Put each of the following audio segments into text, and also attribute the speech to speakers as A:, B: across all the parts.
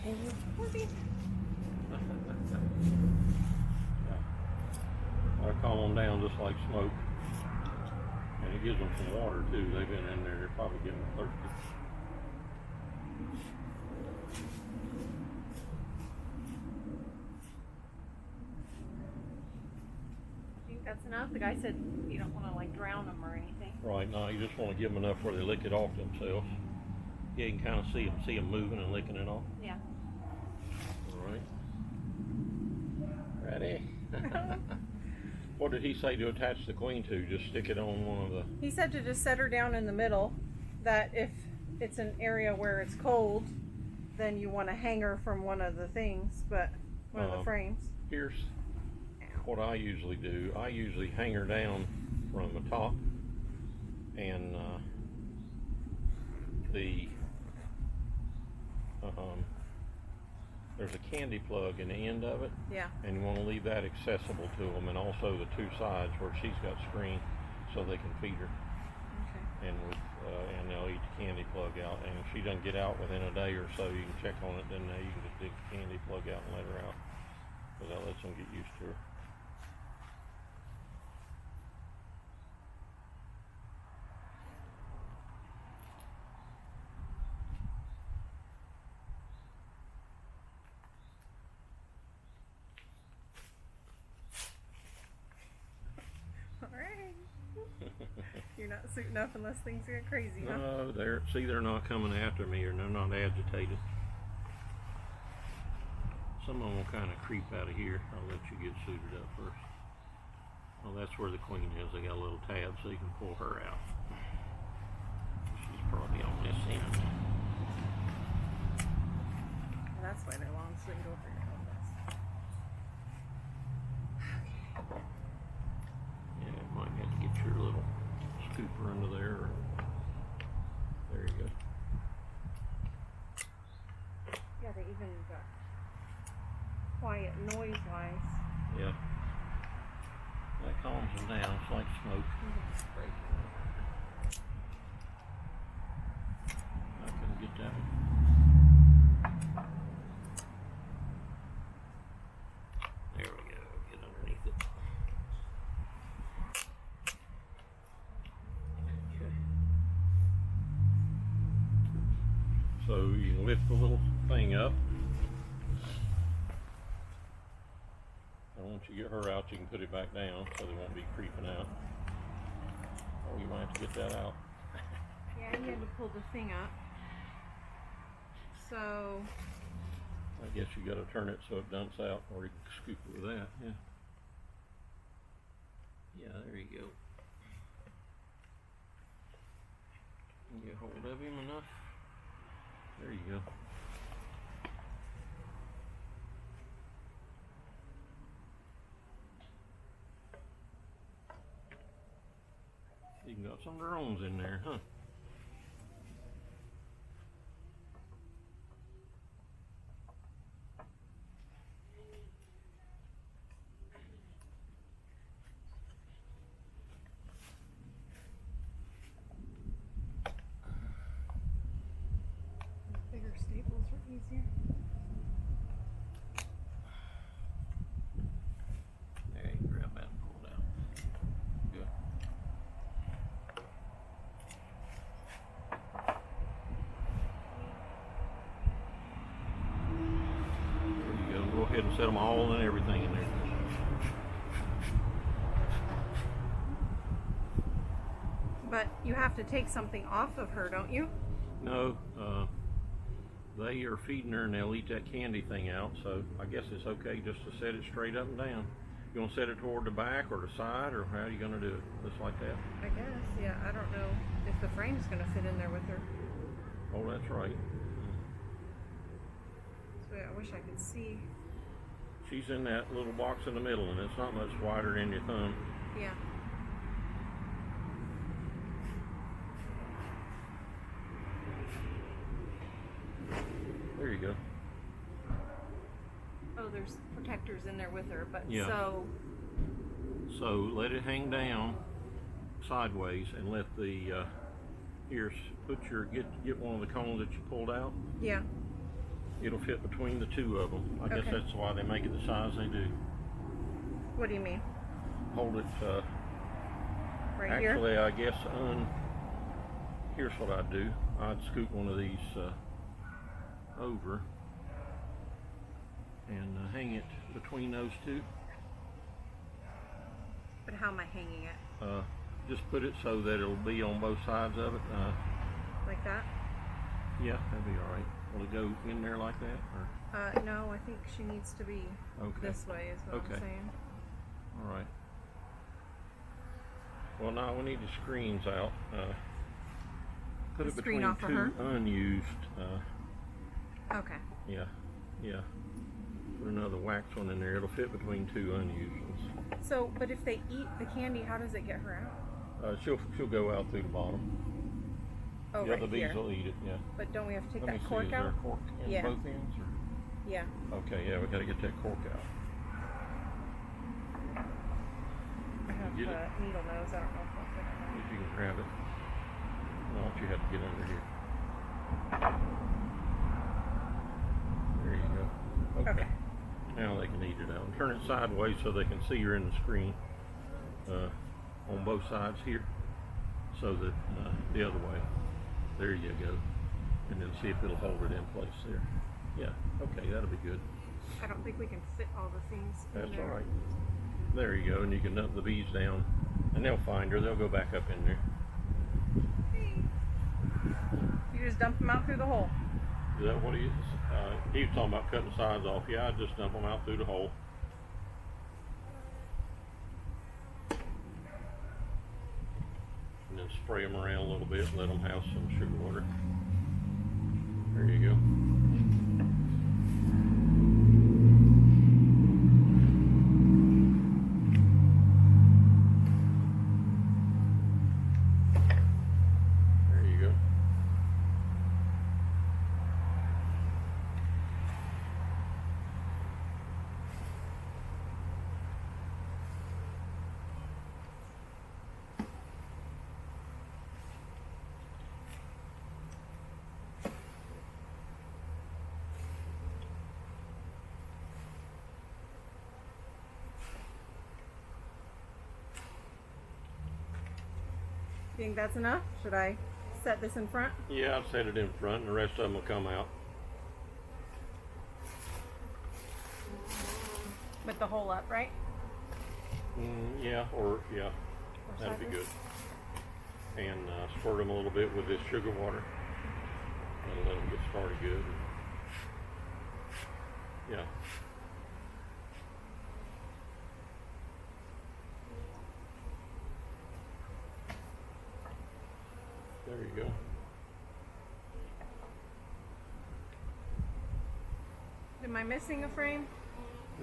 A: And you pussy.
B: Yeah. I calm them down just like smoke. And it gives them some water too. They've been in there, they're probably getting thirsty.
A: That's enough. The guy said you don't want to like drown them or anything.
B: Right, now you just want to give them enough where they lick it off themselves. Yeah, you can kind of see them moving and licking it off.
A: Yeah.
B: All right. Ready? What did he say to attach the queen to? Just stick it on one of the...
A: He said to just set her down in the middle, that if it's an area where it's cold, then you want to hang her from one of the things, but one of the frames.
B: Here's what I usually do. I usually hang her down from the top, and there's a candy plug in the end of it.
A: Yeah.
B: And you want to leave that accessible to them, and also the two sides where she's got screen, so they can feed her.
A: Okay.
B: And they'll eat the candy plug out. And if she doesn't get out within a day or so, you can check on it. Then you can just dig the candy plug out and let her out, because that lets them get used to her.
A: You're not suiting up unless things get crazy, huh?
B: No, they're not coming after me, or they're not agitated. Some of them will kind of creep out of here. I'll let you get suited up first. Well, that's where the queen is. They got a little tab so you can pull her out. She's probably on this end.
A: Well, that's why they're long, so they can go over your elbows.
B: Yeah, you might have to get your little scooper under there. There you go.
A: Yeah, they even got quiet noise-wise.
B: Yeah. That calms them down. It's like smoke. I couldn't get that one. There we go. Get underneath it. Okay. So you can lift the little thing up. And once you get her out, you can put it back down so they won't be creeping out. Oh, you might have to get that out.
A: Yeah, you had to pull the thing up. So
B: I guess you got to turn it so it dumps out, or you can scoop it with that. Yeah. Yeah, there you go. Can you get hold of him enough? There you go. You got some drones in there, huh?
A: bigger staples were easier.
B: There, you can grab that and pull it out. Good. There you go. Go ahead and set them all and everything in there.
A: But you have to take something off of her, don't you?
B: No, they are feeding her and they'll eat that candy thing out, so I guess it's okay just to set it straight up and down. You want to set it toward the back or the side, or how are you going to do it? Just like that?
A: I guess, yeah. I don't know if the frame's going to fit in there with her.
B: Oh, that's right.
A: So I wish I could see.
B: She's in that little box in the middle, and it's not much wider than your thumb.
A: Yeah.
B: There you go.
A: Oh, there's protectors in there with her, but
B: Yeah. So let it hang down sideways and let the here, get one of the cones that you pulled out.
A: Yeah.
B: It'll fit between the two of them. I guess
A: Okay.
B: that's why they make it the size they do.
A: What do you mean?
B: Hold it,
A: Right here?
B: actually, I guess, here's what I'd do. I'd scoot one of these over and hang it between those two.
A: But how am I hanging it?
B: Just put it so that it'll be on both sides of it.
A: Like that?
B: Yeah, that'd be alright. Will it go in there like that? Or?
A: No, I think she needs to be this way is what I'm saying.
B: Alright. Well, now we need the screens out. Put it between
A: off of
B: two
A: her?
B: unused.
A: Okay.
B: Yeah. Put another wax one in there. It'll fit between two unused ones.
A: So, but if they eat the candy, how does it get her out?
B: She'll go out through the bottom.
A: Oh,
B: Yeah,
A: right
B: the bees
A: here.
B: will eat it. Yeah.
A: But don't we have to take
B: Let me
A: that
B: see.
A: cork
B: Is there
A: out?
B: a cork in
A: Yeah.
B: both ends? Or?
A: Yeah.
B: Okay. Yeah, we got to get that cork out.
A: I have
B: Get it?
A: needle nose. I don't know if I'll fit it.
B: If you can grab it. No, you have to get under here. There you go.
A: Okay.
B: Now they can eat it out. And turn it sideways so they can see you're in the screen on both sides here, so that the other way. There you go. And then see if it'll hold it in place there. Yeah. Okay, that'll be good.
A: I don't think we can fit all the things in
B: That's
A: there.
B: all right. There you go. And you can dump the bees down, and they'll find her. They'll go back up in there.
A: You just dump them out through the hole.
B: Is that what he was talking about, cutting the sides off? Yeah, I'd just dump them out through the hole. And then spray them around a little bit and let them have some sugar water. There you go. There you go.
A: You think that's enough? Should I set this in front?
B: Yeah, I'd set it in front and the rest of them will come out.
A: With the hole up, right?
B: Yeah, that'd be good. And squirt them a little bit with this sugar water and let them get started good. Yeah. There you go.
A: Am I missing a frame?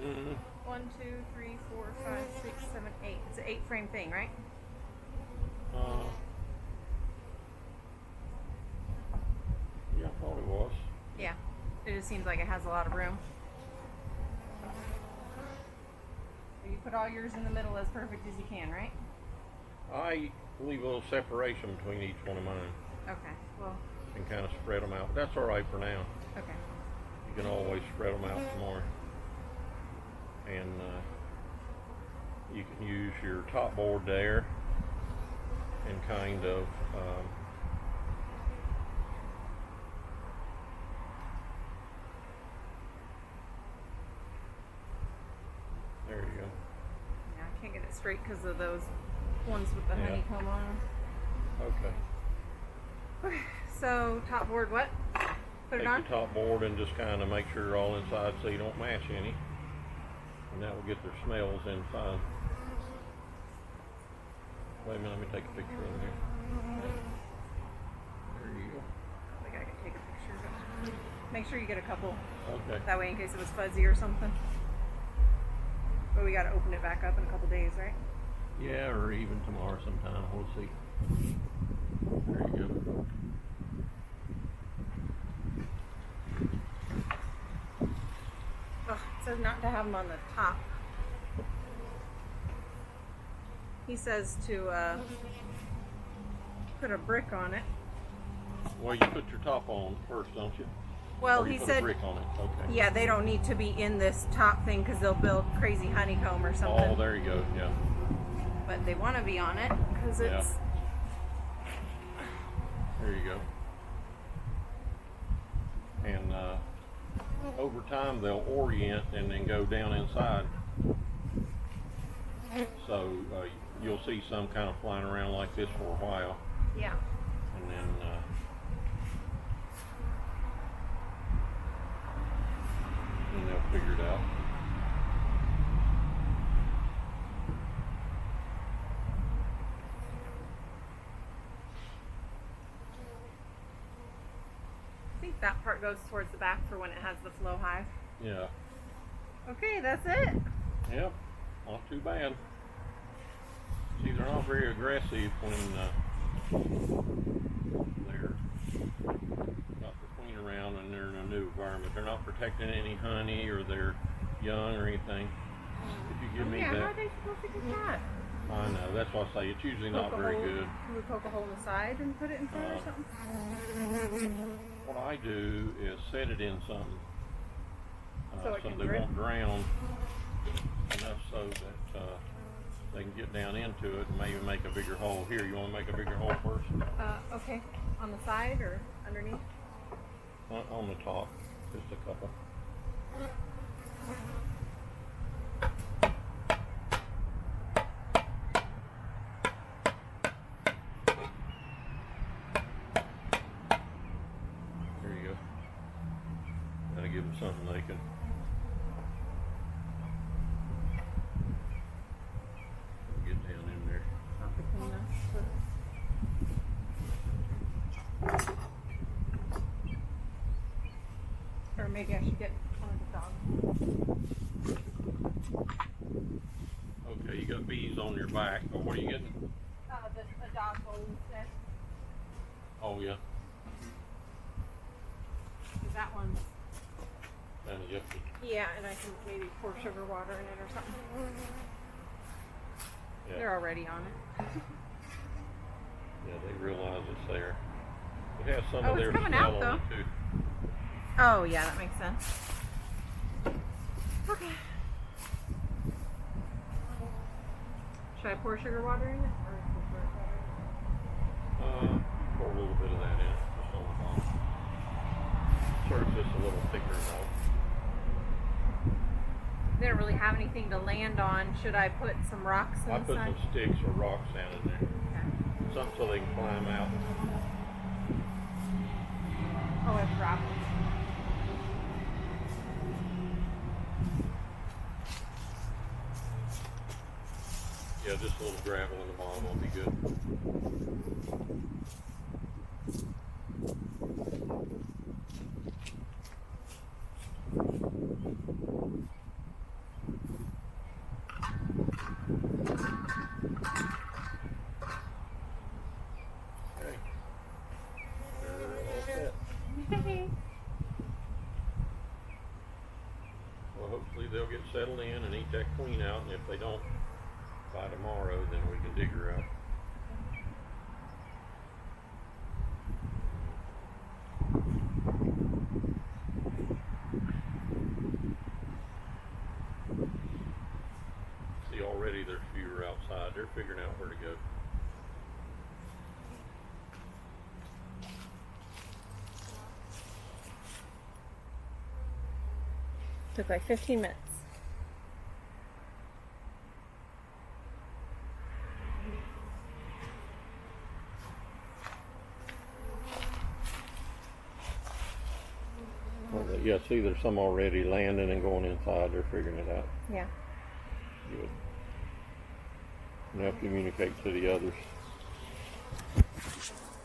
B: Mm-hmm.
A: 1, 2, 3, 4, 5, 6, 7, 8. It's an 8-frame thing, right?
B: Yeah, I thought it was.
A: Yeah. It just seems like it has a lot of room. You put all yours in the middle as perfect as you can, right?
B: I leave a little separation between each one of mine
A: Okay. Well,
B: and kind of spread them out. But that's all right for now.
A: okay.
B: You can always spread them out some more. And you can use your top board there and kind of there you go.
A: Yeah, I can't get it straight because of those ones with the
B: Yeah.
A: honeycomb on
B: Okay.
A: them. So, top board what? Put
B: Take
A: it on?
B: your top board and just kind of make sure they're all inside so you don't mash any. And that will get their smells in fine. Wait a minute, let me take a picture of here. There you go.
A: I think I can take a picture of it. Make sure you get a couple.
B: Okay.
A: That way in case it was fuzzy or something. But we gotta open it back up in a couple days, right?
B: Yeah, or even tomorrow sometime. We'll see. There you go.
A: Ugh, it says not to have them on the top. He says to put a brick on it.
B: Well, you put your top on first, don't you?
A: Well,
B: Or you
A: he
B: put
A: said,
B: a brick on it. Okay.
A: yeah, they don't need to be in this top thing because they'll build crazy honeycomb or something.
B: Oh, there you go. Yeah.
A: But they want to be on it because
B: Yeah.
A: it's.
B: There you go. And over time they'll orient and then go down inside. So you'll see some kind of flying around like this for a while.
A: Yeah.
B: And then they'll figure it out.
A: I think that part goes towards the back for when it has the Flow Hive.
B: Yeah.
A: Okay, that's it.
B: Yep. Not too bad. See, they're not very aggressive when they're got the queen around and they're in a new environment. They're not protecting any honey or they're young or anything. If you give me
A: Yeah,
B: that,
A: how are they supposed to get that?
B: I know. That's why I say it's usually not very good.
A: Can we poke a hole in the side and put it in front or something?
B: What I do is set it in something
A: So it
B: so
A: can
B: they
A: drip?
B: won't drown enough so that they can get down into it and maybe make a bigger hole. Here, you want to make a bigger hole first?
A: Okay. On the side or underneath?
B: On the top, just a couple. There you go. Gotta give them something they can. Get down in there.
A: Not between us. Or maybe I should get one of the dogs.
B: Okay, you got bees on your back. Oh, what are you getting?
A: A dog bowl instead.
B: Oh, yeah.
A: 'Cause that one's.
B: And you have to,
A: Yeah, and I can maybe pour sugar water in it or something.
B: yeah.
A: They're already on it.
B: Yeah, they realize it's there. It has some
A: Oh,
B: of
A: it's
B: their
A: coming
B: smell
A: out,
B: on it too.
A: Oh, yeah, that makes sense. Okay. Should I pour sugar water in it? Or
B: Pour a little bit of that in, just on the bottom. Sure, it's just a little thicker though.
A: they don't really have anything to land on. Should I put some rocks
B: I
A: inside?
B: put some sticks or rocks down in there.
A: Okay.
B: Something so they can climb out.
A: Oh, I've dropped.
B: Yeah, just a little gravel in the bottom will be good. Okay. They're all set. Well, hopefully they'll get settled in and eat that queen out, and if they don't by tomorrow, then we can dig her out. See, already there's fewer outside. They're figuring out where to go.
A: Took like 15 minutes.
B: Well, yeah, see, there's some already landing and going inside. They're figuring it out.
A: Yeah.
B: Good. And they'll communicate to the others.